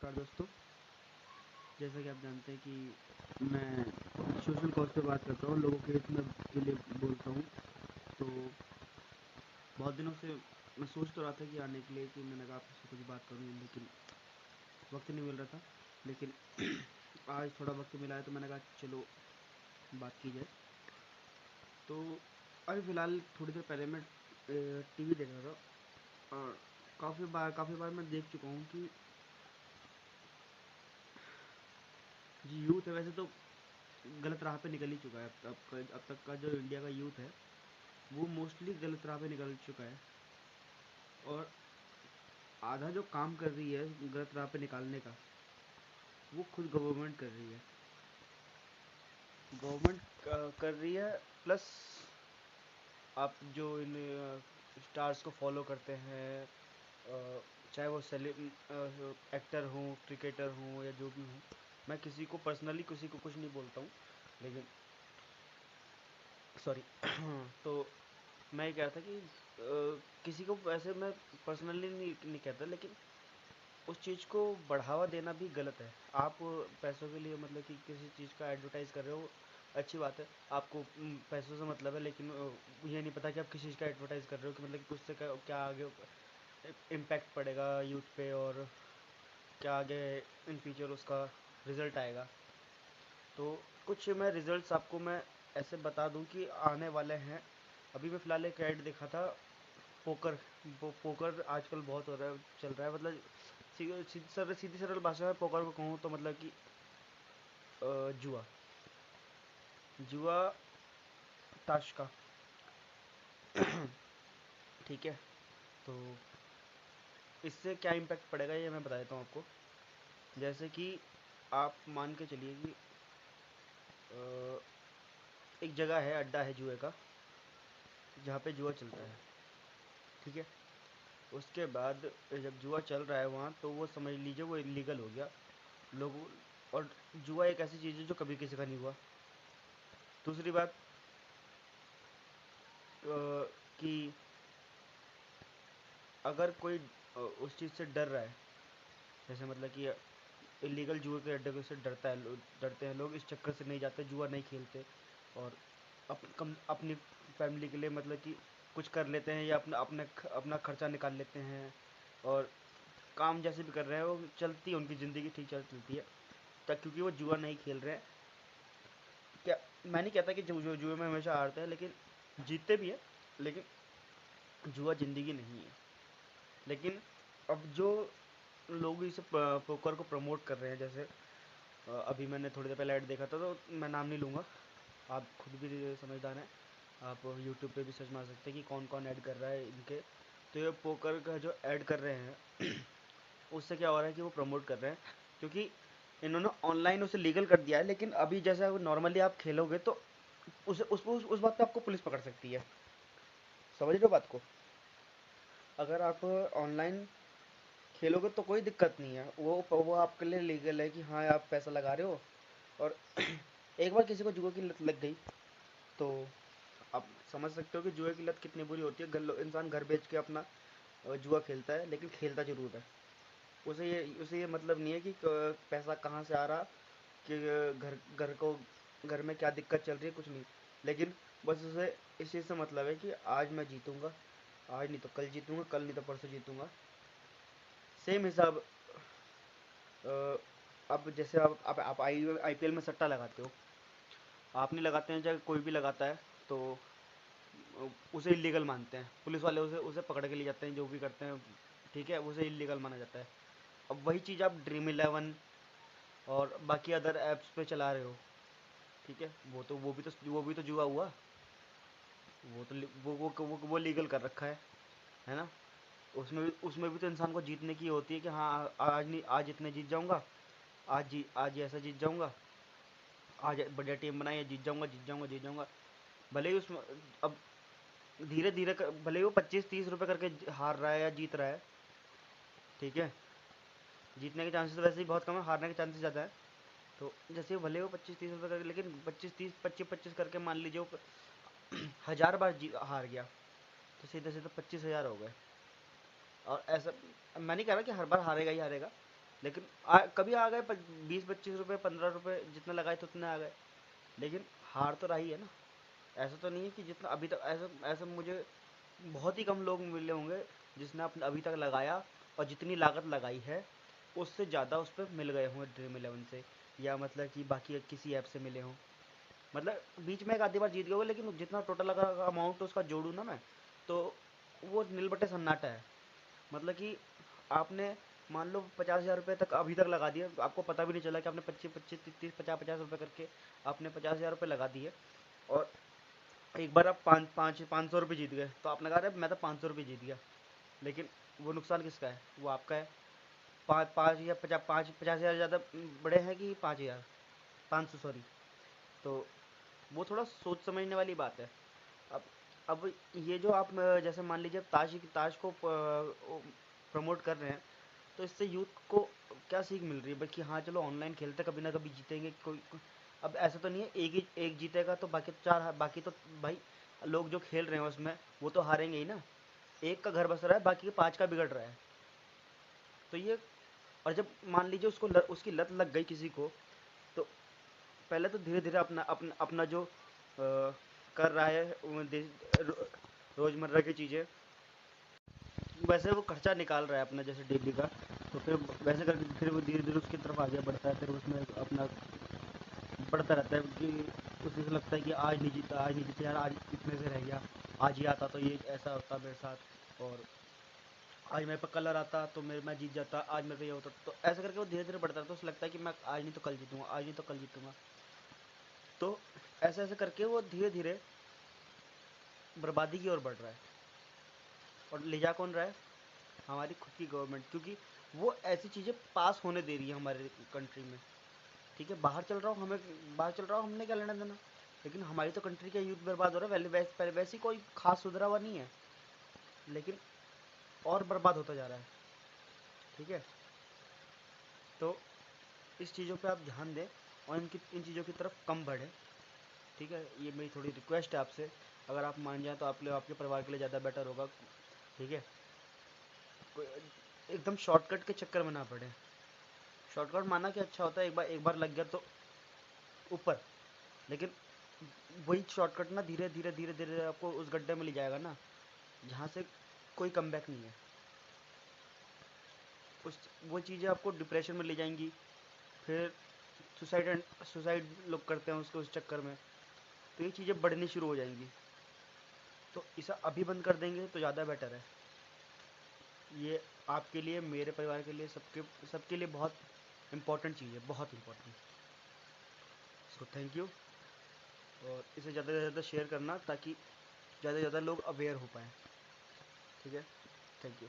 नमस्कार दोस्तों। जैसा कि आप जानते हैं कि मैं सोशल कॉज पे बात करता हूँ, लोगों के हित में के लिए बोलता हूँ। तो बहुत दिनों से मैं सोच तो रहा था कि आने के लिए, कि मैंने कहा आपसे कुछ बात करूँ, लेकिन वक्त नहीं मिल रहा था। लेकिन आज थोड़ा वक्त मिला है तो मैंने कहा चलो बात की जाए। तो अभी फ़िलहाल थोड़ी देर पहले मैं टीवी देख रहा था, और काफ़ी बार मैं देख चुका हूँ कि जो यूथ है वैसे तो गलत राह पे निकल ही चुका है। अब तक का जो इंडिया का यूथ है वो मोस्टली गलत राह पे निकल चुका है, और आधा जो काम कर रही है गलत राह पे निकालने का, वो खुद गवर्नमेंट कर रही है। गवर्नमेंट कर रही है, प्लस आप जो इन स्टार्स को फॉलो करते हैं, चाहे वो एक्टर हों, क्रिकेटर हों, या जो भी हों। मैं किसी को पर्सनली किसी को कुछ नहीं बोलता हूँ, लेकिन सॉरी तो मैं ये कह रहा था कि किसी को वैसे मैं पर्सनली नहीं कहता, लेकिन उस चीज़ को बढ़ावा देना भी गलत है। आप पैसों के लिए मतलब कि किसी चीज़ का एडवर्टाइज़ कर रहे हो, अच्छी बात है, आपको पैसों से मतलब है, लेकिन ये नहीं पता कि आप किस चीज़ का एडवर्टाइज़ कर रहे हो, कि मतलब कि उससे क्या आगे इम्पैक्ट पड़ेगा यूथ पे, और क्या आगे इन फ्यूचर उसका रिज़ल्ट आएगा। तो कुछ मैं रिज़ल्ट्स आपको मैं ऐसे बता दूं कि आने वाले हैं। अभी मैं फ़िलहाल एक ऐड देखा था, पोकर। पोकर आजकल बहुत हो रहा है, चल रहा है। मतलब सीधी सरल भाषा में पोकर को कहूँ तो मतलब कि जुआ। जुआ, ताश का। ठीक है। तो इससे क्या इम्पैक्ट पड़ेगा ये मैं बता देता हूँ आपको। जैसे कि आप मान के चलिए कि अ, एक जगह है, अड्डा है जुए का, जहाँ पे जुआ चलता है। ठीक है। उसके बाद जब जुआ चल रहा है वहाँ, तो वो समझ लीजिए वो इलीगल हो गया। लोग, और जुआ एक ऐसी चीज़ है जो कभी किसी का नहीं हुआ। दूसरी बात कि अगर कोई उस चीज़ से डर रहा है, जैसे मतलब कि इलीगल जुए के अड्डे से डरते हैं लोग, इस चक्कर से नहीं जाते, जुआ नहीं खेलते, और अपनी फैमिली के लिए मतलब कि कुछ कर लेते हैं, या अपना खर्चा निकाल लेते हैं, और काम जैसे भी कर रहे हैं वो चलती है, उनकी ज़िंदगी ठीक चलती है, तब क्योंकि वो जुआ नहीं खेल रहे हैं। क्या, मैं नहीं कहता कि जुए में हमेशा हारते हैं, लेकिन जीतते भी हैं। लेकिन जुआ ज़िंदगी नहीं है। लेकिन अब जो लोग इसे पोकर को प्रमोट कर रहे हैं, जैसे अभी मैंने थोड़ी देर पहले ऐड देखा था, तो मैं नाम नहीं लूँगा, आप खुद भी समझदार हैं, आप यूट्यूब पे भी सर्च मार सकते हैं कि कौन कौन ऐड कर रहा है इनके। तो ये पोकर का जो ऐड कर रहे हैं उससे क्या हो रहा है कि वो प्रमोट कर रहे हैं, क्योंकि इन्होंने ऑनलाइन उसे लीगल कर दिया है। लेकिन अभी जैसे नॉर्मली आप खेलोगे तो उस बात पे आपको पुलिस पकड़ सकती है। समझ रहे हो बात को? अगर आप ऑनलाइन खेलोगे तो कोई दिक्कत नहीं है, वो आपके लिए लीगल है कि हाँ आप पैसा लगा रहे हो। और एक बार किसी को जुए की लत लग गई, तो आप समझ सकते हो कि जुए की लत कितनी बुरी होती है। इंसान घर बेच के अपना जुआ खेलता है, लेकिन खेलता जरूर है। उसे ये मतलब नहीं है कि पैसा कहाँ से आ रहा, कि घर घर को घर में क्या दिक्कत चल रही है, कुछ नहीं। लेकिन बस उसे इस चीज़ से मतलब है कि आज मैं जीतूंगा, आज नहीं तो कल जीतूंगा, कल नहीं तो परसों जीतूंगा। सेम हिसाब अब जैसे आप आईपीएल में सट्टा लगाते हो, आप नहीं लगाते हैं, चाहे कोई भी लगाता है, तो उसे इलीगल मानते हैं। पुलिस वाले उसे उसे पकड़ के ले जाते हैं, जो भी करते हैं, ठीक है, उसे इलीगल माना जाता है। अब वही चीज़ आप ड्रीम इलेवन और बाकी अदर ऐप्स पे चला रहे हो, ठीक है, वो भी तो जुआ हुआ। वो तो वो लीगल कर रखा है ना? उसमें भी तो इंसान को जीतने की होती है कि हाँ आज नहीं, आज इतने जीत जाऊंगा, आज ऐसा जीत जाऊंगा, आज बढ़िया टीम बनाई है, जीत जाऊंगा जीत जाऊंगा जीत जाऊंगा। भले ही उसमें अब धीरे धीरे भले ही वो 25-30 रुपए करके हार रहा है या जीत रहा है, ठीक है, जीतने के चांसेस वैसे ही बहुत कम है, हारने के चांसेस ज़्यादा है। तो जैसे भले वो 25-30 रुपए करके, लेकिन 25-30 25-25 करके मान लीजिए वो 1000 बार हार गया, तो सीधे सीधे 25,000 हो गए। और ऐसा मैं नहीं कह रहा कि हर बार हारेगा ही हारेगा, लेकिन कभी आ गए 20-25 रुपये, 15 रुपये जितना लगाए थे उतने आ गए, लेकिन हार तो रही है ना। ऐसा तो नहीं है कि जितना अभी तक, ऐसा ऐसा मुझे बहुत ही कम लोग मिले होंगे जिसने अपने अभी तक लगाया और जितनी लागत लगाई है उससे ज़्यादा उस पर मिल गए होंगे ड्रीम इलेवन से, या मतलब कि बाकी किसी ऐप से मिले हों। मतलब बीच में एक आधी बार जीत गए होगे, लेकिन जितना टोटल लगा अमाउंट उसका जोड़ूँ ना मैं, तो वो नील बट्टे सन्नाटा है। मतलब कि आपने मान लो 50,000 रुपये तक अभी तक लगा दिए, आपको पता भी नहीं चला कि आपने 25-25 30-30 50-50 रुपये करके आपने 50,000 रुपये लगा दिए, और एक बार आप 500 रुपये जीत गए, तो आपने कहा अरे मैं तो 500 रुपये जीत गया। लेकिन वो नुकसान किसका है? वो आपका है। पाँच पाँच या 50,000 ज़्यादा बड़े हैं कि 5,000, 500 सॉरी। तो वो थोड़ा सोच समझने वाली बात है। अब अब ये जो आप जैसे मान लीजिए ताश को प्रमोट कर रहे हैं, तो इससे यूथ को क्या सीख मिल रही है भाई कि हाँ चलो ऑनलाइन खेलते कभी ना कभी जीतेंगे अब ऐसा तो नहीं है एक जीतेगा तो बाकी तो बाकी तो भाई लोग जो खेल रहे हैं उसमें वो तो हारेंगे ही ना। एक का घर बस रहा है, बाकी के 5 का बिगड़ रहा है। तो ये, और जब मान लीजिए उसकी लत लग गई किसी को, तो पहले तो धीरे धीरे अपना अपना अपना जो कर रहा है रोज़मर्रा की चीज़ें, वैसे वो खर्चा निकाल रहा है अपना जैसे डेली का, तो फिर वैसे करके फिर वो धीरे धीरे उसकी तरफ आगे बढ़ता है, फिर उसमें अपना बढ़ता रहता है कि उसे लगता है कि आज नहीं जीता, आज नहीं जीता यार, आज इतने से रह गया, आज ही आता तो ये ऐसा होता मेरे साथ, और आज मेरे पे कलर आता तो मैं जीत जाता, आज मेरे पे ये होता। तो ऐसा करके वो धीरे धीरे बढ़ता रहता है, तो उसे लगता है कि मैं आज नहीं तो कल जीतूंगा, आज नहीं तो कल जीतूंगा। तो ऐसे ऐसे करके वो धीरे धीरे बर्बादी की ओर बढ़ रहा है। और ले जा कौन रहा है? हमारी खुद की गवर्नमेंट, क्योंकि वो ऐसी चीज़ें पास होने दे रही है हमारे कंट्री में। ठीक है, बाहर चल रहा हूँ, हमने क्या लेना देना, लेकिन हमारी तो कंट्री का यूथ बर्बाद हो रहा है। वैसे ही कोई खास सुधरा हुआ नहीं है, लेकिन और बर्बाद होता जा रहा है। ठीक है, तो इस चीज़ों पे आप ध्यान दें और इन चीज़ों की तरफ कम बढ़ें। ठीक है, ये मेरी थोड़ी रिक्वेस्ट है आपसे। अगर आप मान जाएँ तो आपके परिवार के लिए ज़्यादा बेटर होगा। ठीक है, एकदम शॉर्टकट के चक्कर में ना पड़े। शॉर्टकट माना कि अच्छा होता है, एक बार लग गया तो ऊपर, लेकिन वही शॉर्टकट ना धीरे धीरे धीरे धीरे आपको उस गड्ढे में ले जाएगा ना, जहाँ से कोई कमबैक नहीं है। उस वो चीज़ें आपको डिप्रेशन में ले जाएंगी, फिर सुसाइड लोग करते हैं उसको उस चक्कर में, तो ये चीज़ें बढ़नी शुरू हो जाएंगी। तो इसे अभी बंद कर देंगे तो ज़्यादा बेटर है। ये आपके लिए, मेरे परिवार के लिए, सबके सबके लिए बहुत इम्पोर्टेंट चीज़ है, बहुत इम्पोर्टेंट। सो थैंक यू, और इसे ज़्यादा से ज़्यादा शेयर करना ताकि ज़्यादा से ज़्यादा लोग अवेयर हो पाएँ। ठीक है, थैंक यू।